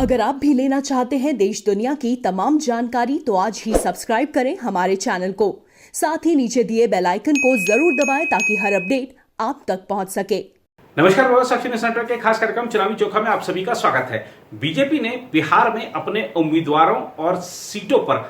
अगर आप भी लेना चाहते हैं देश दुनिया की तमाम जानकारी तो आज ही सब्सक्राइब करें हमारे चैनल को। साथ ही नीचे दिए बेल आइकन को जरूर दबाएं ताकि हर अपडेट आप तक पहुंच सके। नमस्कार, बाबा साक्षी न्यूज नेटवर्क के खास कार्यक्रम चुनावी चोखा में आप सभी का स्वागत है। बीजेपी ने बिहार में अपने उम्मीदवारों और सीटों पर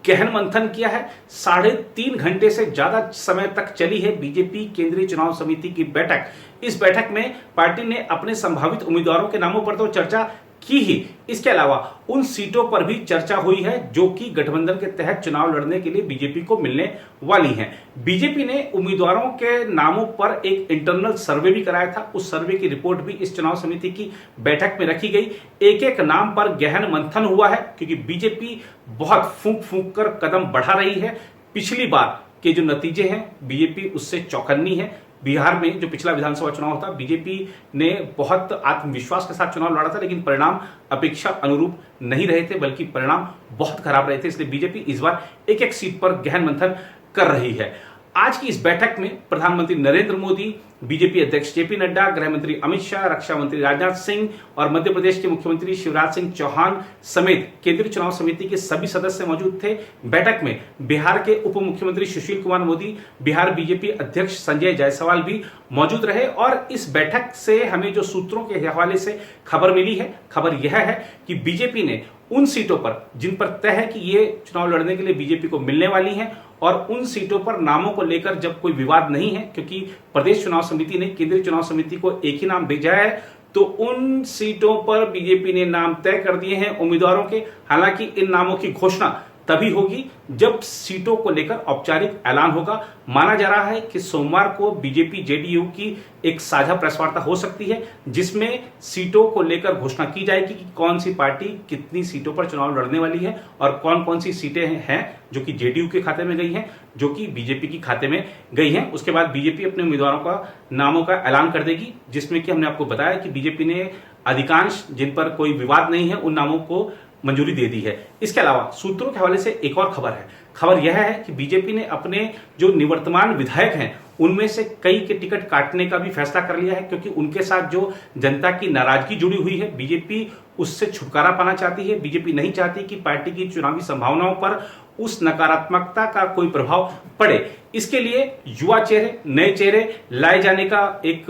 गहन मंथन किया है। 3.5 घंटे से ज्यादा समय तक चली है बीजेपी केंद्रीय चुनाव समिति की बैठक। इस बैठक में पार्टी ने अपने संभावित उम्मीदवारों के नामों पर तो चर्चा की ही, इसके अलावा उन सीटों पर भी चर्चा हुई है जो कि गठबंधन के तहत चुनाव लड़ने के लिए बीजेपी को मिलने वाली हैं। बीजेपी ने उम्मीदवारों के नामों पर एक इंटरनल सर्वे भी कराया था। उस सर्वे की रिपोर्ट भी इस चुनाव समिति की बैठक में रखी गई। एक एक नाम पर गहन मंथन हुआ है क्योंकि बीजेपी बहुत फूंक फूंक कर कदम बढ़ा रही है। पिछली बार के जो नतीजे हैं बीजेपी उससे चौकन्नी है। बिहार में जो पिछला विधानसभा चुनाव था बीजेपी ने बहुत आत्मविश्वास के साथ चुनाव लड़ा था, लेकिन परिणाम अपेक्षा अनुरूप नहीं रहे थे, बल्कि परिणाम बहुत खराब रहे थे। इसलिए बीजेपी इस बार एक एक सीट पर गहन मंथन कर रही है। आज की इस बैठक में प्रधानमंत्री नरेंद्र मोदी, बीजेपी अध्यक्ष जेपी नड्डा, गृह मंत्री अमित शाह, रक्षा मंत्री राजनाथ सिंह और मध्य प्रदेश के मुख्यमंत्री शिवराज सिंह चौहान समेत केंद्रीय चुनाव समिति के सभी सदस्य मौजूद थे। बैठक में बिहार के उप मुख्यमंत्री सुशील कुमार मोदी, बिहार बीजेपी अध्यक्ष संजय जायसवाल भी मौजूद रहे। और इस बैठक से हमें जो सूत्रों के हवाले से खबर मिली है, खबर यह है कि बीजेपी ने उन सीटों पर जिन पर तय है कि ये चुनाव लड़ने के लिए बीजेपी को मिलने वाली हैं, और उन सीटों पर नामों को लेकर जब कोई विवाद नहीं है, क्योंकि प्रदेश चुनाव समिति ने केंद्रीय चुनाव समिति को एक ही नाम भेजा है, तो उन सीटों पर बीजेपी ने नाम तय कर दिए हैं उम्मीदवारों के। हालांकि इन नामों की घोषणा तभी होगी जब सीटों को लेकर औपचारिक ऐलान होगा। माना जा रहा है कि सोमवार को बीजेपी जेडीयू की एक साझा प्रेस वार्ता हो सकती है जिसमें सीटों को लेकर घोषणा की जाएगी कि कौन सी पार्टी कितनी सीटों पर चुनाव लड़ने वाली है और कौन कौन सी सीटें हैं जो कि जेडीयू के खाते में गई हैं, जो कि बीजेपी के खाते में गई हैं। उसके बाद बीजेपी अपने उम्मीदवारों का नामों का ऐलान कर देगी, जिसमें कि हमने आपको बताया कि बीजेपी ने अधिकांश जिन पर कोई विवाद नहीं है उन नामों को मंजूरी दे दी है। इसके अलावा सूत्रों के हवाले से एक और खबर है। खबर यह है कि बीजेपी ने अपने जो निवर्तमान विधायक हैं उनमें से कई के टिकट काटने का भी फैसला कर लिया है, क्योंकि उनके साथ जो जनता की नाराजगी जुड़ी हुई है बीजेपी उससे छुटकारा पाना चाहती है। बीजेपी नहीं चाहती कि पार्टी की चुनावी संभावनाओं पर उस नकारात्मकता का कोई प्रभाव पड़े। इसके लिए युवा चेहरे, नए चेहरे लाए जाने का एक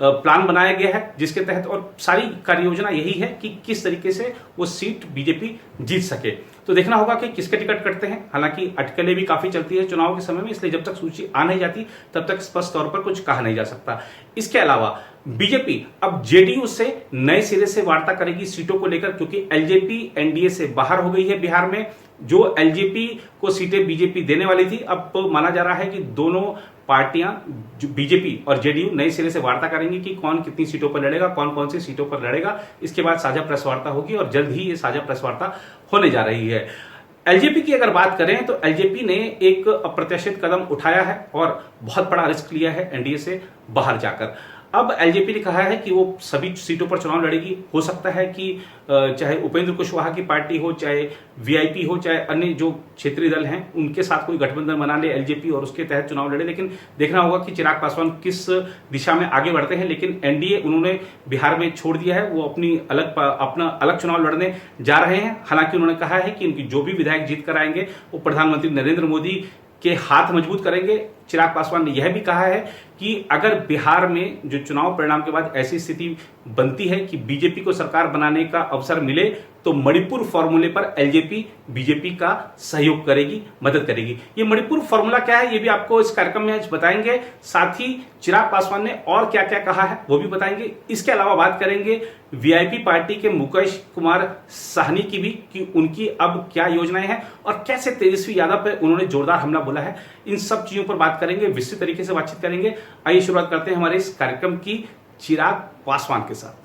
प्लान बनाया गया है, जिसके तहत और सारी कार्य योजना यही है कि किस तरीके से वो सीट बीजेपी जीत सके। तो देखना होगा कि किसके टिकट कटते हैं। हालांकि अटकलें भी काफी चलती है चुनाव के समय में, इसलिए जब तक सूची आ नहीं जाती तब तक स्पष्ट तौर पर कुछ कहा नहीं जा सकता। इसके अलावा बीजेपी अब जेडीयू से नए सिरे से वार्ता करेगी सीटों को लेकर, क्योंकि एलजेपी एनडीए से बाहर हो गई है। बिहार में जो एलजेपी को सीटें बीजेपी देने वाली थी, अब तो माना जा रहा है कि दोनों पार्टियां जो बीजेपी और जेडीयू नए सिरे से वार्ता करेंगी कि कौन कितनी सीटों पर लड़ेगा, कौन कौन सी सीटों पर लड़ेगा। इसके बाद साझा प्रेस वार्ता होगी और जल्द ही ये साझा प्रेस वार्ता होने जा रही है। एलजेपी की अगर बात करें तो एलजेपी ने एक अप्रत्याशित कदम उठाया है और बहुत बड़ा रिस्क लिया है एनडीए से बाहर जाकर। अब एलजेपी ने कहा है कि वो सभी सीटों पर चुनाव लड़ेगी। हो सकता है कि चाहे उपेंद्र कुशवाहा की पार्टी हो, चाहे वीआईपी हो, चाहे अन्य जो क्षेत्रीय दल हैं उनके साथ कोई गठबंधन बना ले एलजेपी और उसके तहत चुनाव लड़े। लेकिन देखना होगा कि चिराग पासवान किस दिशा में आगे बढ़ते हैं। लेकिन एनडीए उन्होंने बिहार में छोड़ दिया है, वो अपना अलग चुनाव लड़ने जा रहे हैं। हालांकि उन्होंने कहा है कि उनकी जो भी विधायक जीत कर आएंगे वो प्रधानमंत्री नरेंद्र मोदी के हाथ मजबूत करेंगे। चिराग पासवान ने यह भी कहा है कि अगर बिहार में जो चुनाव परिणाम के बाद ऐसी स्थिति बनती है कि बीजेपी को सरकार बनाने का अवसर मिले तो मणिपुर फॉर्मूले पर एलजेपी बीजेपी का सहयोग करेगी, मदद करेगी। ये मणिपुर फॉर्मूला क्या है ये भी आपको इस कार्यक्रम में आज बताएंगे। साथ ही चिराग पासवान ने और क्या क्या कहा है वो भी बताएंगे। इसके अलावा बात करेंगे वीआईपी पार्टी के मुकेश कुमार साहनी की भी, कि उनकी अब क्या योजनाएं हैं और कैसे तेजस्वी यादव पे उन्होंने जोरदार हमला बोला है। इन सब चीजों पर बात करेंगे, विस्तृत तरीके से बातचीत करेंगे। आइए शुरुआत करते हैं हमारे इस कार्यक्रम की चिराग पासवान के साथ।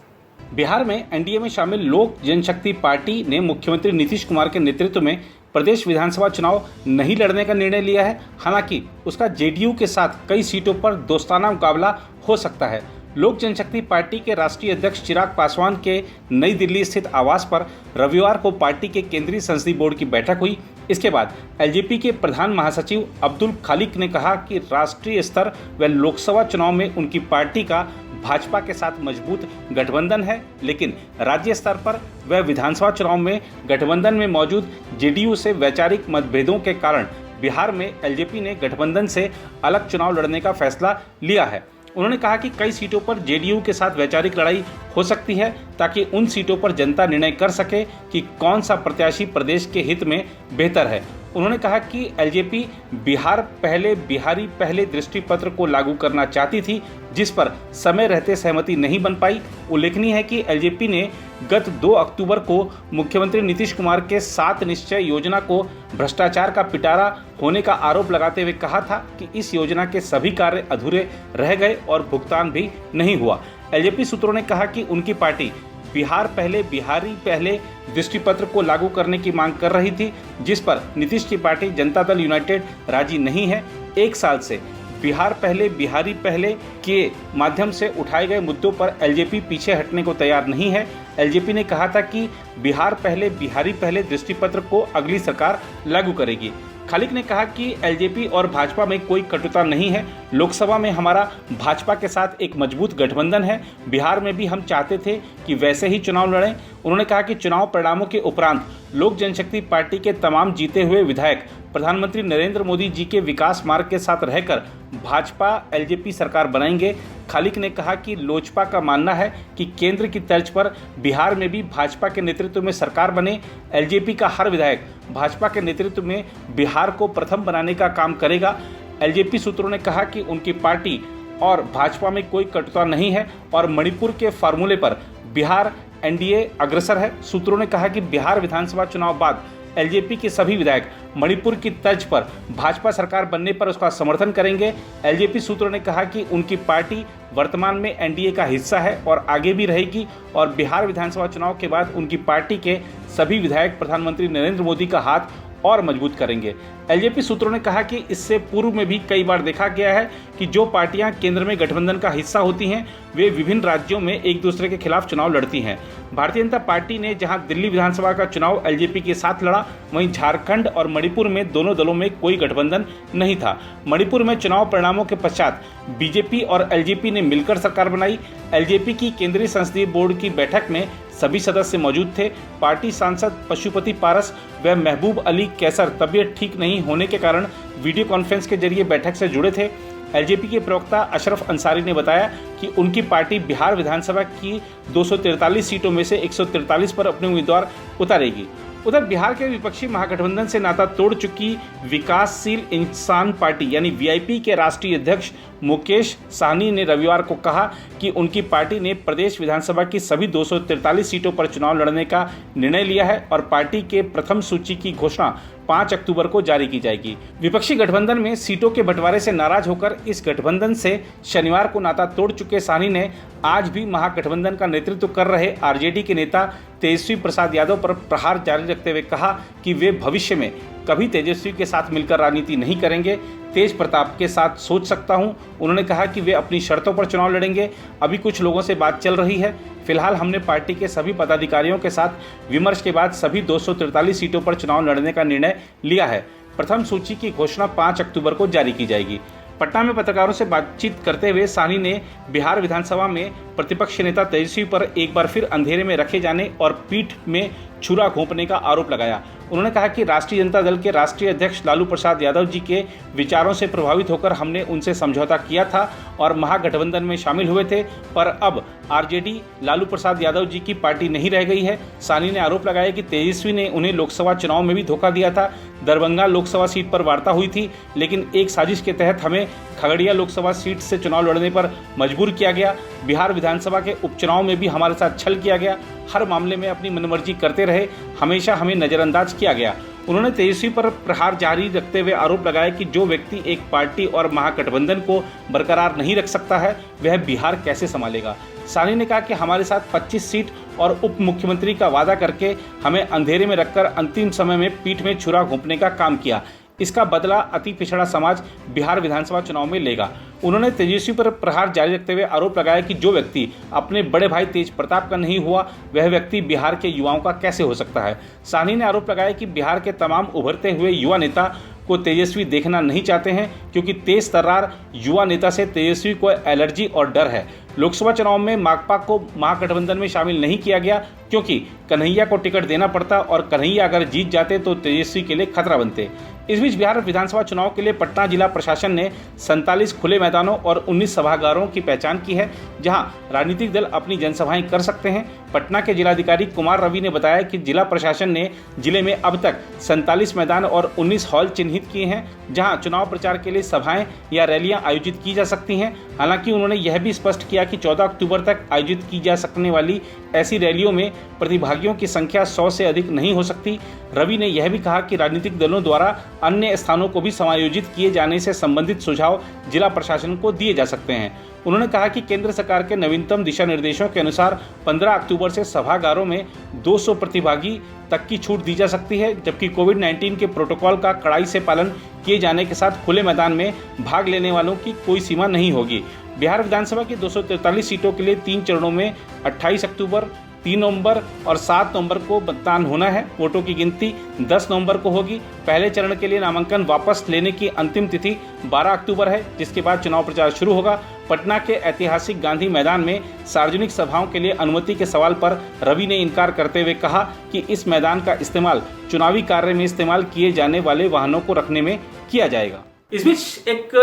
बिहार में एनडीए में शामिल लोक जनशक्ति पार्टी ने मुख्यमंत्री नीतीश कुमार के नेतृत्व में प्रदेश विधानसभा चुनाव नहीं लड़ने का निर्णय लिया है। हालांकि उसका जेडीयू के साथ कई सीटों पर दोस्ताना मुकाबला हो सकता है। लोक जनशक्ति पार्टी के राष्ट्रीय अध्यक्ष चिराग पासवान के नई दिल्ली स्थित आवास पर रविवार को पार्टी के केंद्रीय संसदीय बोर्ड की बैठक हुई। इसके बाद एलजेपी के प्रधान महासचिव अब्दुल खालिक ने कहा कि राष्ट्रीय स्तर व लोकसभा चुनाव में उनकी पार्टी का भाजपा के साथ मजबूत गठबंधन है, लेकिन राज्य स्तर पर व विधानसभा चुनाव में गठबंधन में मौजूद जेडीयू से वैचारिक मतभेदों के कारण बिहार में एलजेपी ने गठबंधन से अलग चुनाव लड़ने का फैसला लिया है। उन्होंने कहा कि कई सीटों पर जेडीयू के साथ वैचारिक लड़ाई हो सकती है, ताकि उन सीटों पर जनता निर्णय कर सके कि कौन सा प्रत्याशी प्रदेश के हित में बेहतर है। उन्होंने कहा कि एलजेपी बिहार पहले बिहारी पहले दृष्टिपत्र को लागू करना चाहती थी, जिस पर समय रहते सहमति नहीं बन पाई। उल्लेखनीय है कि एलजेपी ने गत 2 अक्टूबर को मुख्यमंत्री नीतीश कुमार के 7 निश्चय योजना को भ्रष्टाचार का पिटारा होने का आरोप लगाते हुए कहा था कि इस योजना के सभी कार्य अधूरे रह गए और भुगतान भी नहीं हुआ। एलजेपी सूत्रों ने कहा कि उनकी पार्टी बिहार पहले बिहारी पहले दृष्टिपत्र को लागू करने की मांग कर रही थी, जिस पर नीतीश की पार्टी जनता दल यूनाइटेड राजी नहीं है। 1 साल से बिहार पहले बिहारी पहले के माध्यम से उठाए गए मुद्दों पर एलजेपी पीछे हटने को तैयार नहीं है। एलजेपी ने कहा था कि बिहार पहले बिहारी पहले दृष्टिपत्र को अगली सरकार लागू करेगी। खालिक ने कहा कि एलजेपी और भाजपा में कोई कटुता नहीं है। लोकसभा में हमारा भाजपा के साथ एक मजबूत गठबंधन है। बिहार में भी हम चाहते थे कि वैसे ही चुनाव लड़ें। उन्होंने कहा कि चुनाव परिणामों के उपरांत लोक जनशक्ति पार्टी के तमाम जीते हुए विधायक प्रधानमंत्री नरेंद्र मोदी जी के विकास मार्ग के साथ रहकर भाजपा एलजेपी सरकार बनाएंगे। खालिक ने कहा कि लोजपा का मानना है कि केंद्र की तर्ज पर बिहार में भी भाजपा के नेतृत्व में सरकार बने। एलजेपी का हर विधायक भाजपा के नेतृत्व में बिहार को प्रथम बनाने का काम करेगा। एलजेपी सूत्रों ने कहा कि उनकी पार्टी और भाजपा में कोई कटुता नहीं है और मणिपुर के फार्मूले पर बिहार एनडीए अग्रसर है। सूत्रों ने कहा कि बिहार विधानसभा चुनाव बाद एलजेपी के सभी विधायक मणिपुर की तर्ज पर भाजपा सरकार बनने पर उसका समर्थन करेंगे। एलजेपी सूत्रों ने कहा कि उनकी पार्टी वर्तमान में एनडीए का हिस्सा है और आगे भी रहेगी और बिहार विधानसभा चुनाव के बाद उनकी पार्टी के सभी विधायक प्रधानमंत्री नरेंद्र मोदी का हाथ और मजबूत करेंगे। एलजेपी सूत्रों ने कहा कि इससे पूर्व में भी कई बार देखा गया है कि जो पार्टियां केंद्र में गठबंधन का हिस्सा होती हैं, वे विभिन्न राज्यों में एक दूसरे के खिलाफ चुनाव लड़ती हैं। भारतीय जनता पार्टी ने जहां दिल्ली विधानसभा का चुनाव एलजेपी के साथ लड़ा, वहीं झारखंड और मणिपुर में दोनों दलों में कोई गठबंधन नहीं था। मणिपुर में चुनाव परिणामों के पश्चात बीजेपी और एलजेपी ने मिलकर सरकार बनाई। एलजेपी की केंद्रीय संसदीय बोर्ड की बैठक में सभी सदस्य मौजूद थे। पार्टी सांसद पशुपति पारस व महबूब अली कैसर तबीयत ठीक नहीं होने के कारण वीडियो कॉन्फ्रेंस के जरिए बैठक से जुड़े थे। एलजेपी के प्रवक्ता अशरफ अंसारी ने बताया कि उनकी पार्टी बिहार विधानसभा की 243 सीटों में से 143 पर अपने उम्मीदवार उतारेगी। उधर बिहार के विपक्षी महागठबंधन से नाता तोड़ चुकी विकासशील इंसान पार्टी यानी वीआईपी के राष्ट्रीय अध्यक्ष मुकेश साहनी ने रविवार को कहा कि उनकी पार्टी ने प्रदेश विधानसभा की सभी 243 सीटों पर चुनाव लड़ने का निर्णय लिया है और पार्टी के प्रथम सूची की घोषणा 5 अक्टूबर को जारी की जाएगी। विपक्षी गठबंधन में सीटों के बंटवारे से नाराज होकर इस गठबंधन से शनिवार को नाता तोड़ चुके साहनी ने आज भी महागठबंधन का नेतृत्व कर रहे आरजेडी के नेता तेजस्वी प्रसाद यादव पर प्रहार जारी रखते हुए कहा कि वे भविष्य में कभी तेजस्वी के साथ मिलकर राजनीति नहीं करेंगे। तेज प्रताप के साथ सोच सकता हूं। उन्होंने कहा कि वे अपनी शर्तों पर चुनाव लड़ेंगे। अभी कुछ लोगों से बात चल रही है। फिलहाल हमने पार्टी के सभी पदाधिकारियों के साथ विमर्श के बाद सभी 243 सीटों पर चुनाव लड़ने का निर्णय लिया है। प्रथम सूची की घोषणा 5 अक्टूबर को जारी की जाएगी। पटना में पत्रकारों से बातचीत करते हुए साहनी ने बिहार विधानसभा में प्रतिपक्ष नेता तेजस्वी पर एक बार फिर अंधेरे में रखे जाने और पीठ में छुरा घोंपने का आरोप लगाया। उन्होंने कहा कि राष्ट्रीय जनता दल के राष्ट्रीय अध्यक्ष लालू प्रसाद यादव जी के विचारों से प्रभावित होकर हमने उनसे समझौता किया था और महागठबंधन में शामिल हुए थे, पर अब आरजेडी लालू प्रसाद यादव जी की पार्टी नहीं रह गई है। साहनी ने आरोप लगाया कि तेजस्वी ने उन्हें लोकसभा चुनाव में भी धोखा दिया था। दरभंगा लोकसभा सीट पर वार्ता हुई थी, लेकिन एक साजिश के तहत हमें खगड़िया लोकसभा सीट से चुनाव लड़ने पर मजबूर किया गया। बिहार विधानसभा के उपचुनाव में भी हमारे साथ छल किया गया। हर मामले में अपनी मनमर्जी करते रहे, हमेशा हमें नजरअंदाज किया गया। उन्होंने तेजस्वी पर प्रहार जारी रखते हुए आरोप लगाया कि जो व्यक्ति एक पार्टी और महागठबंधन को बरकरार नहीं रख सकता है, वह बिहार कैसे संभालेगा। साहनी ने कहा कि हमारे साथ 25 सीट और उप मुख्यमंत्री का वादा करके हमें अंधेरे में रखकर अंतिम समय में पीठ में छुरा घोंपने का काम किया। इसका बदला अति पिछड़ा समाज बिहार विधानसभा चुनाव में लेगा। उन्होंने तेजस्वी पर प्रहार जारी रखते हुए आरोप लगाया कि जो व्यक्ति अपने बड़े भाई तेज प्रताप का नहीं हुआ, वह व्यक्ति बिहार के युवाओं का कैसे हो सकता है। साहनी ने आरोप लगाया कि बिहार के तमाम उभरते हुए युवा नेता को तेजस्वी देखना नहीं चाहते हैं, क्योंकि तेज तर्रार युवा नेता से तेजस्वी को एलर्जी और डर है। लोकसभा चुनाव में माकपा को महागठबंधन में शामिल नहीं किया गया क्योंकि कन्हैया को टिकट देना पड़ता और कन्हैया अगर जीत जाते तो तेजस्वी के लिए खतरा बनते। इस बीच बिहार विधानसभा चुनाव के लिए पटना जिला प्रशासन ने 47 खुले मैदानों और 19 सभागारों की पहचान की है, जहां राजनीतिक दल अपनी जनसभाएं कर सकते हैं। पटना के जिलाधिकारी कुमार रवि ने बताया कि जिला प्रशासन ने जिले में अब तक 47 मैदान और 19 हॉल चिन्हित किए हैं, जहां चुनाव प्रचार के लिए सभाएं या रैलियां आयोजित की जा सकती हैं। हालांकि उन्होंने यह भी स्पष्ट किया कि 14 अक्टूबर तक आयोजित की जा सकने वाली ऐसी रैलियों में प्रतिभागियों की संख्या 100 से अधिक नहीं हो सकती। रवि ने यह भी कहा कि राजनीतिक दलों द्वारा अन्य स्थानों को भी समायोजित किए जाने से संबंधित सुझाव जिला प्रशासन को दिए जा सकते हैं। उन्होंने कहा कि केंद्र सरकार के नवीनतम दिशा निर्देशों के अनुसार 15 अक्टूबर से सभागारों में 200 प्रतिभागी तक की छूट दी जा सकती है, जबकि कोविड-19 के प्रोटोकॉल का कड़ाई से पालन किए जाने के साथ खुले मैदान में भाग लेने वालों की कोई सीमा नहीं होगी। बिहार विधानसभा की 243 सीटों के लिए 3 चरणों में 28 अक्टूबर, 3 नवंबर और 7 नवंबर को मतदान होना है। वोटों की गिनती 10 नवंबर को होगी। पहले चरण के लिए नामांकन वापस लेने की अंतिम तिथि 12 अक्टूबर है, जिसके बाद चुनाव प्रचार शुरू होगा। पटना के ऐतिहासिक गांधी मैदान में सार्वजनिक सभाओं के लिए अनुमति के सवाल पर रवि ने इनकार करते हुए कहा कि इस मैदान का इस्तेमाल चुनावी कार्य में इस्तेमाल किए जाने वाले वाहनों को रखने में किया जाएगा। इस बीच एक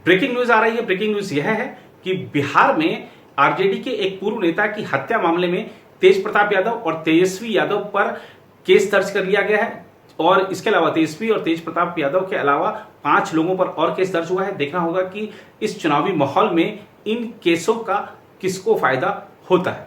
ब्रेकिंग न्यूज आ रही है। ब्रेकिंग न्यूज यह है कि बिहार में आरजेडी के एक पूर्व नेता की हत्या मामले में तेज प्रताप यादव और तेजस्वी यादव पर केस दर्ज कर लिया गया है और इसके अलावा तेजस्वी और तेज प्रताप यादव के अलावा 5 लोगों पर और केस दर्ज हुआ है। देखना होगा कि इस चुनावी माहौल में इन केसों का किसको फायदा होता है।